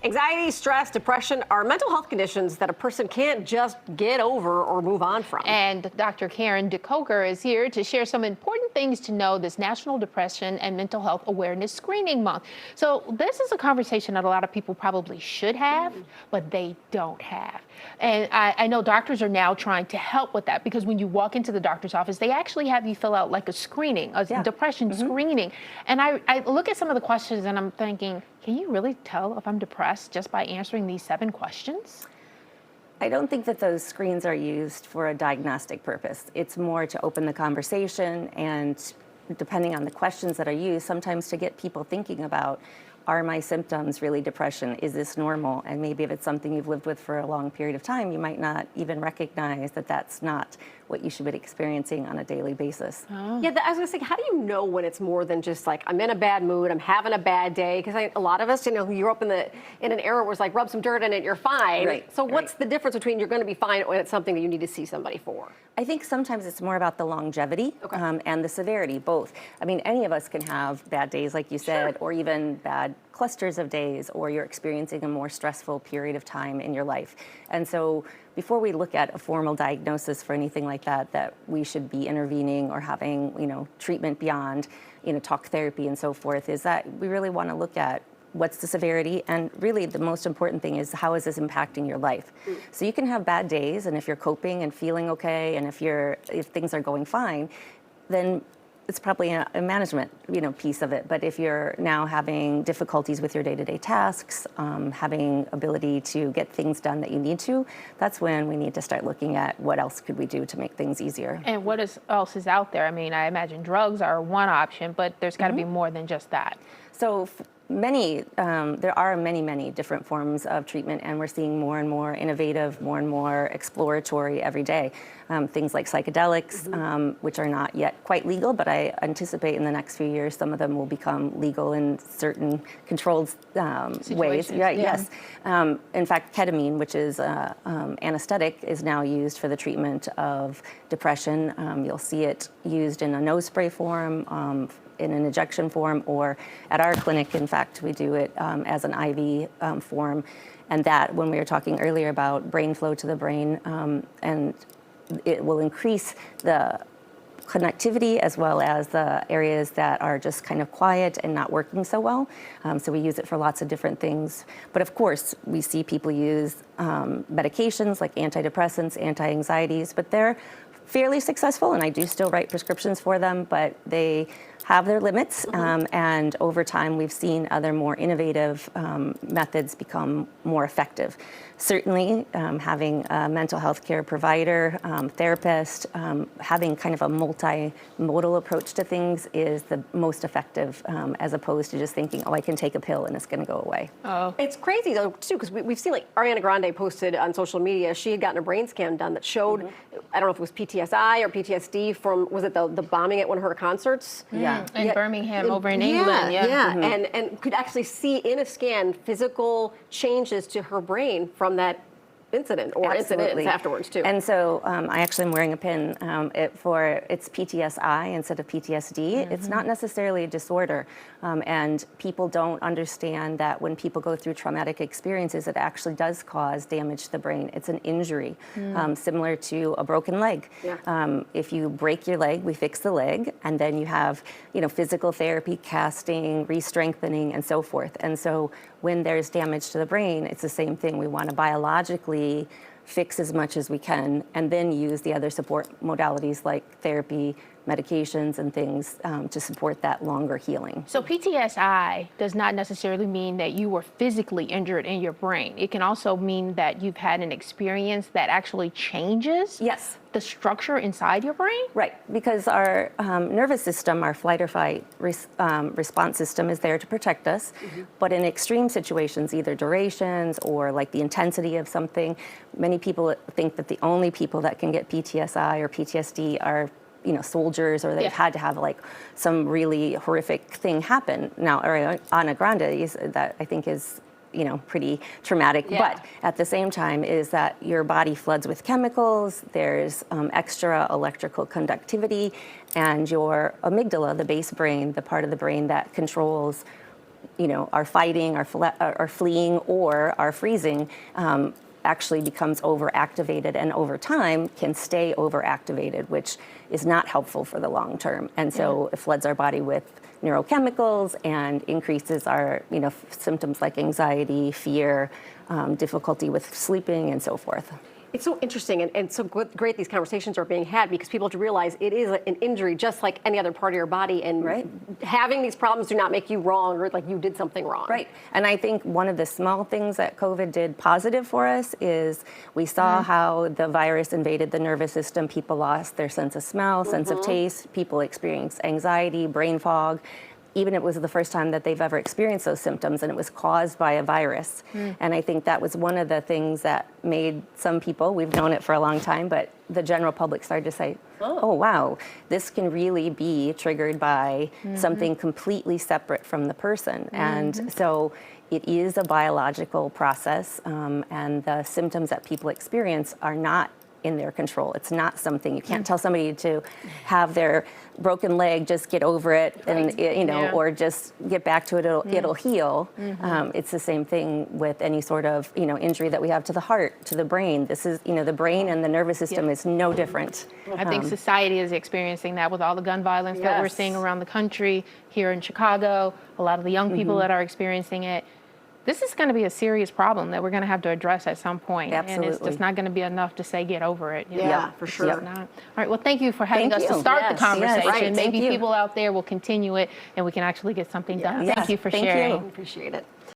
Anxiety, stress, depression are mental health conditions that a person can't just get over or move on from. And Dr. Karen DeCoker is here to share some important things to know this National Depression and Mental Health Awareness Screening Month. So this is a conversation that a lot of people probably should have, but they don't have. And I know doctors are now trying to help with that, because when you walk into the doctor's office, they actually have you fill out like a screening, a depression screening. And I look at some of the questions and I'm thinking, can you really tell if I'm depressed just by answering these 7 questions? I don't think that those screens are used for a diagnostic purpose. It's more to open the conversation, and depending on the questions that are used, sometimes to get people thinking about, are my symptoms really depression? Is this normal? And maybe if it's something you've lived with for a long period of time, you might not even recognize that that's not what you should be experiencing on a daily basis. Oh. Yeah, I was gonna say, how do you know when it's more than just like, I'm in a bad mood, I'm having a bad day? Because a lot of us, who grew up in an era where it's like, rub some dirt in it, you're fine. Right, so what's the difference between you're gonna be fine when it's something that you need to see somebody for? I think sometimes it's more about the longevity and the severity, both. I mean, any of us can have bad days, like you said, or even bad clusters of days, or you're experiencing a more stressful period of time in your life. And so before we look at a formal diagnosis for anything like that, that we should be intervening or having, treatment beyond, talk therapy and so forth, is that we really want to look at what's the severity, and really the most important thing is, how is this impacting your life? So you can have bad days, and if you're coping and feeling okay, and if things are going fine, then it's probably a management piece of it. But if you're now having difficulties with your day-to-day tasks, having ability to get things done that you need to, that's when we need to start looking at what else could we do to make things easier. And what else is out there? I mean, I imagine drugs are one option, but there's got to be more than just that. So there are many different forms of treatment, and we're seeing more and more innovative, more and more exploratory every day. Things like psychedelics, which are not yet quite legal, but I anticipate in the next few years some of them will become legal in certain controlled ways. Yeah. Yes. In fact, ketamine, which is anesthetic, is now used for the treatment of depression. You'll see it used in a nose spray form, in an injection form, or at our clinic, in fact, we do it as an IV form. And that, when we were talking earlier about brain flow to the brain, and it will increase the connectivity as well as the areas that are just kind of quiet and not working so well. So we use it for lots of different things. But of course, we see people use medications like antidepressants, anti-anxieties, but they're fairly successful, and I do still write prescriptions for them, but they have their limits, and over time we've seen other more innovative methods become more effective. Certainly, having a mental health care provider, therapist, having kind of a multimodal approach to things is the most effective, as opposed to just thinking, I can take a pill and it's going to go away. Oh. It's crazy though too, because we've seen, like, Ariana Grande posted on social media, she had gotten a brain scan done that showed, I don't know if it was PTSI or PTSD from, was it the bombing at one of her concerts? In Birmingham, over in England. And could actually see in a scan physical changes to her brain from that incident or incidents afterwards too. And so I actually am wearing a pin it's PTSI instead of PTSD. It's not necessarily a disorder, and people don't understand that when people go through traumatic experiences, it actually does cause damage to the brain. It's an injury, similar to a broken leg. If you break your leg, we fix the leg, and then you have physical therapy, casting, re-strengthening, and so forth. And so when there's damage to the brain, it's the same thing. We want to biologically fix as much as we can, and then use the other support modalities like therapy, medications, and things to support that longer healing. So PTSI does not necessarily mean that you were physically injured in your brain. It can also mean that you've had an experience that actually changes the structure inside your brain? Right, because our nervous system, our flight or fight response system is there to protect us, but in extreme situations, either durations or like the intensity of something, many people think that the only people that can get PTSI or PTSD are soldiers, or they've had to have like some really horrific thing happen. Now, Ariana Grande, that I think is pretty traumatic, but at the same time is that your body floods with chemicals, there's extra electrical conductivity, and your amygdala, the base brain, the part of the brain that controls are fighting, are fleeing, or are freezing, actually becomes overactivated, and over time can stay overactivated, which is not helpful for the long term. And so it floods our body with neurochemicals and increases our symptoms like anxiety, fear, difficulty with sleeping, and so forth. It's so interesting and so great these conversations are being had, because people have to realize it is an injury just like any other part of your body, and having these problems do not make you wrong or like you did something wrong. Right. And I think one of the small things that COVID did positive for us is we saw how the virus invaded the nervous system. People lost their sense of smell, sense of taste. People experienced anxiety, brain fog. Even it was the first time that they've ever experienced those symptoms, and it was caused by a virus. And I think that was one of the things that made some people, we've known it for a long time, but the general public started to say, oh wow, this can really be triggered by something completely separate from the person. And so it is a biological process, and the symptoms that people experience are not in their control. It's not something, you can't tell somebody to have their broken leg, just get over it, and or just get back to it, it'll heal. It's the same thing with any sort of injury that we have to the heart, to the brain. This is the brain and the nervous system is no different. I think society is experiencing that with all the gun violence that we're seeing around the country. Here in Chicago, a lot of the young people that are experiencing it. This is going to be a serious problem that we're going to have to address at some point. Absolutely. And it's just not going to be enough to say get over it. Yeah, for sure. All right, well, thank you for having us to start the conversation. Maybe people out there will continue it and we can actually get something done. Thank you for sharing. Thank you. Appreciate it.